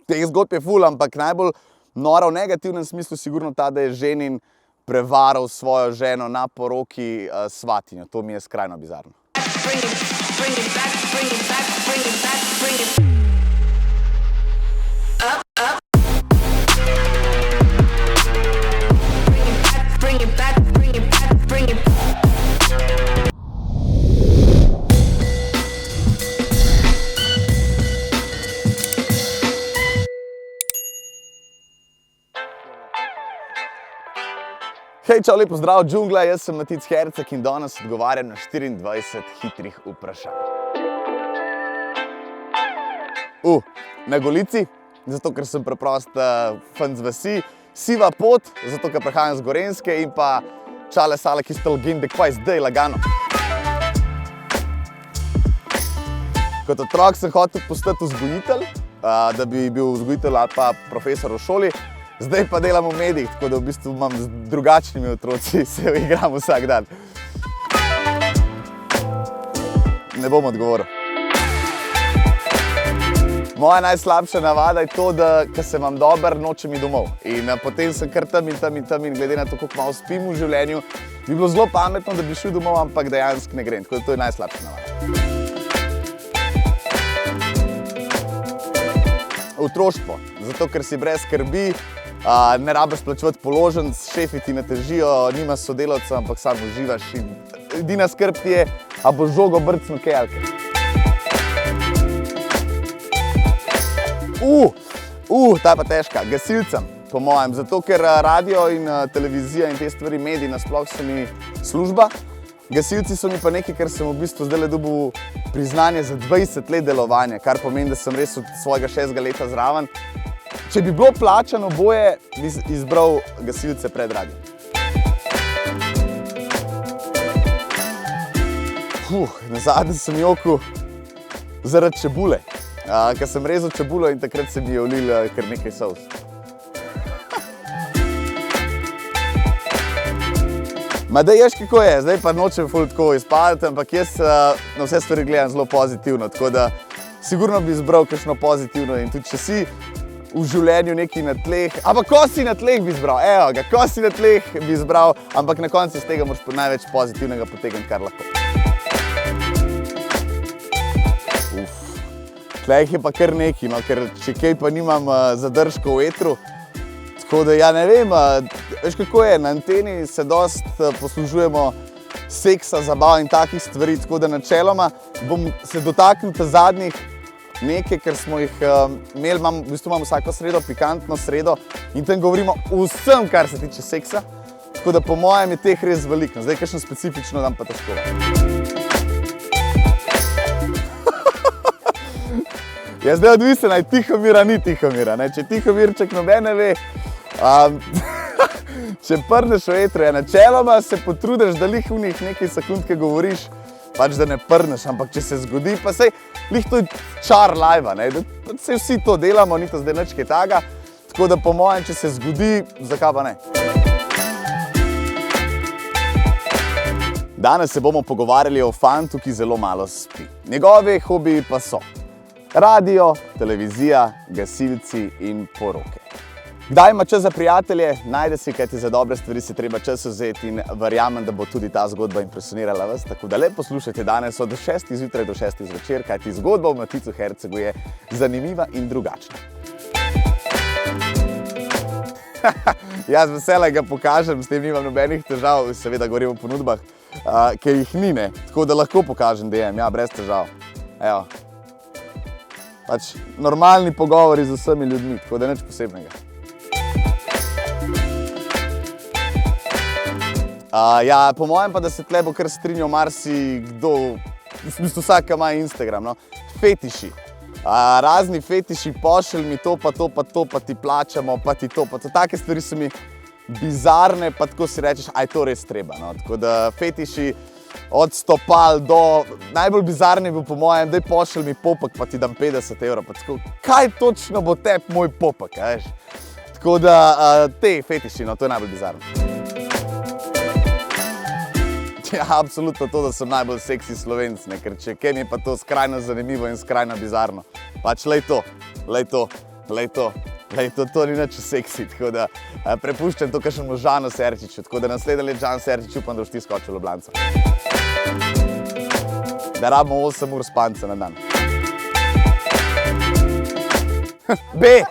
Teh zgodb je ful, ampak najbolj nora v negativnem smislu sigurno ta, da je ženin prevaral svojo ženo na poroki svatinjo. To mi je skrajno bizarno. Hej, čau, lepo zdrav, džungla, jaz sem Matic Herceg in danes odgovarjam na 24 hitrih vprašanj. Na Golici, zato ker sem preprost fant z vasi, siva pot, zato ker prihajam z Gorenjske in pa čale sale, ki ste legende, kaj zdaj lagano. Kot otrok sem hotel postati vzgojitelj, da bi bil vzgojitelj ali pa profesor v šoli. Zdaj pa delam v medijih, tako da v bistvu imam z drugačnimi otroci, se igram vsak dan. Ne bom odgovoril. Moja najslabša navada je to, da ko se imam dober, nočem iti domov. In potem sem kar tam in glede na to, koliko malo spim v življenju, bi bilo zelo pametno, da bi šel domov, ampak dejansko ne grem. Tako da to je najslabša navada. Otroštvo, zato ker si brez skrbi, ne rabiš plačevati položnic, šefi ti ne težijo, nimaš sodelavcev, ampak sam uživaš in edina skrb ti je, a boš žogo brcnil kaj ali kaj. Ta je pa težka, gasilcem, po mojem, zato ker radio in televizija in te stvari, mediji nasploh so mi služba. Gasilci so mi pa nekaj, ker sem v bistvu zdaj dobil priznanje za 20 let delovanja, kar pomeni, da sem res od svojega 6. leta zraven. Če bi bilo plačano boje, bi izbral gasilce pred radijem. Nazadnje sem jokal zaradi čebule. Ko sem rezal čebulo in takrat se mi je ulil kar nekaj solz. Ma daj, ješ kako je, zdaj pa nočem ful tako izpadati, ampak jaz na vse stvari gledam zelo pozitivno, tako da sigurno bi izbral kakšno pozitivno in tudi če si v življenju nekaj na tleh, ampak ko si na tleh bi izbral, evo ga, ko si na tleh bi izbral, ampak na koncu iz tega moraš največ pozitivnega potegniti, kar lahko. Tleh je pa kar nekaj, no, ker če kaj pa nimam zadržkov v etru, tako da ja ne vem, veš kako je, na anteni se dost poslužujemo seksa, zabav in takih stvari, tako da načeloma bom se dotaknil zadnjih nekaj, ker smo jih imeli, v bistvu imam vsako sredo, pikantno sredo in tam govorimo vsem, kar se tiče seksa, tako da po mojem je teh res veliko, zdaj kakšno specifično dam pa težko. Ja, zdaj odvisen, naj Tihomira ni Tihomira, če Tihomirček noben ne ve, če prneš v etru, načeloma se potrudiš, da lih v njih nekaj sekundke govoriš, pač da ne prneš, ampak če se zgodi, pa sej lih to je čar live-a, da sej vsi to delamo, ni to zdaj nič kaj taga, tako da po mojem, če se zgodi, zakaj pa ne. Danes se bomo pogovarjali o fantu, ki zelo malo spi. Njegovi hobiji pa so radio, televizija, gasilci in poroke. Kdaj ima čas za prijatelje, najde si, kajti za dobre stvari se treba čas vzeti in verjamem, da bo tudi ta zgodba impresionirala vas, tako da lepo poslušajte danes od 6. zjutraj do 6. zvečer, kajti zgodba v Maticu Hercegu je zanimiva in drugačna. Jaz veselej ga pokažem, s tem nimam nobenih težav, seveda govorim o ponudbah, ker jih ni, tako da lahko pokažem DM, ja, brez težav. Evo. Pač normalni pogovori z vsemi ljudmi, tako da nič posebnega. Ja, po mojem pa, da se tle bo kar strinjal marsikdo, v bistvu vsak ima Instagram, no, fetiši. Razni fetiši, pošelj mi to, pa ti plačamo, pa ti to, pa to. Take stvari so mi bizarne, pa tako si rečeš, aj to res treba, no. Tako da fetiši od stopal do, najbolj bizarni je bil po mojem, daj pošelj mi popek, pa ti dam 50 €, pa tako, kaj točno bo tep moj popek, veš? Tako da te fetiši, no, to je najbolj bizarno. Ja, absolutno to, da sem najbolj seksi Slovenc, ker če kaj mi je pa to skrajno zanimivo in skrajno bizarno. Pač lej to. To ni nič seksi, tako da prepuščam to kakšnemu Žanu Serčiču, tako da naslednji let Žan Serčič upam, da boš ti skočil v Ljubljanco. Da rabimo 8 ur spanca na dan. B.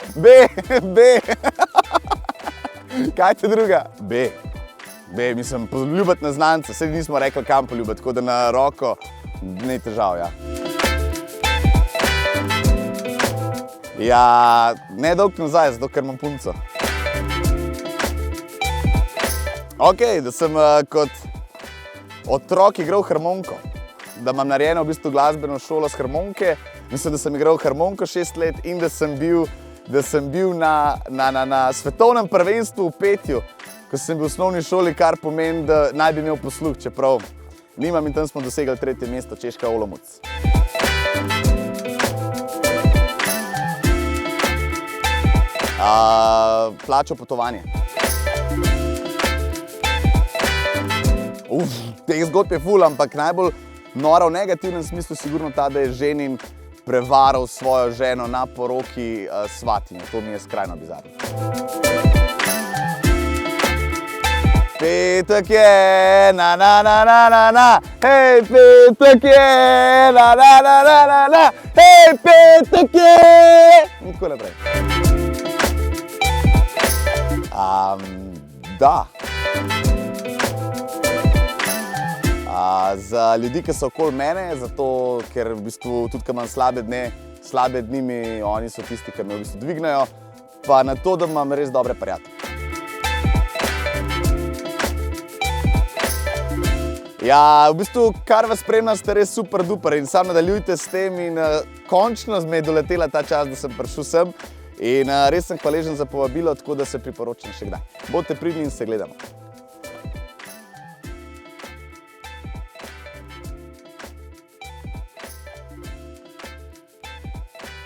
Kaj te druga? B, mislim, poljubiti neznance, saj nismo rekli kam poljubiti, tako da na roko ni težav, ja. Ja, ne dolg nazaj, zato ker imam punco. Okej, da sem kot otrok igral harmoniko, da imam narejeno v bistvu glasbeno šolo s harmonike, mislim, da sem igral harmoniko 6 let in da sem bil na svetovnem prvenstvu v petju, ko sem bil v osnovni šoli, kar pomeni, da naj bi imel posluh, čeprav nimam, in tam smo dosegli 3. mesto, Češka Olomouc. Plačal potovanje. Teh zgodb je ful, ampak najbolj nora v negativnem smislu sigurno ta, da je ženin prevaral svojo ženo na poroki svatinjo. To mi je skrajno bizarno. Petek je, na, hej, petek je, na, hej, petek je. In tako naprej. Da. Za ljudi, ki so okoli mene, zato ker v bistvu tudi, ko imam slabe dni, oni so tisti, ki me v bistvu dvignejo, pa na to, da imam res dobre prijatelje. Ja, v bistvu, kar vas spremlja, ste res super duper in sam nadaljujte s tem in končno me je doletela ta čas, da sem prišel sem in res sem hvaležen za povabilo, tako da se priporočam še kdaj. Bodite pridni in se gledamo.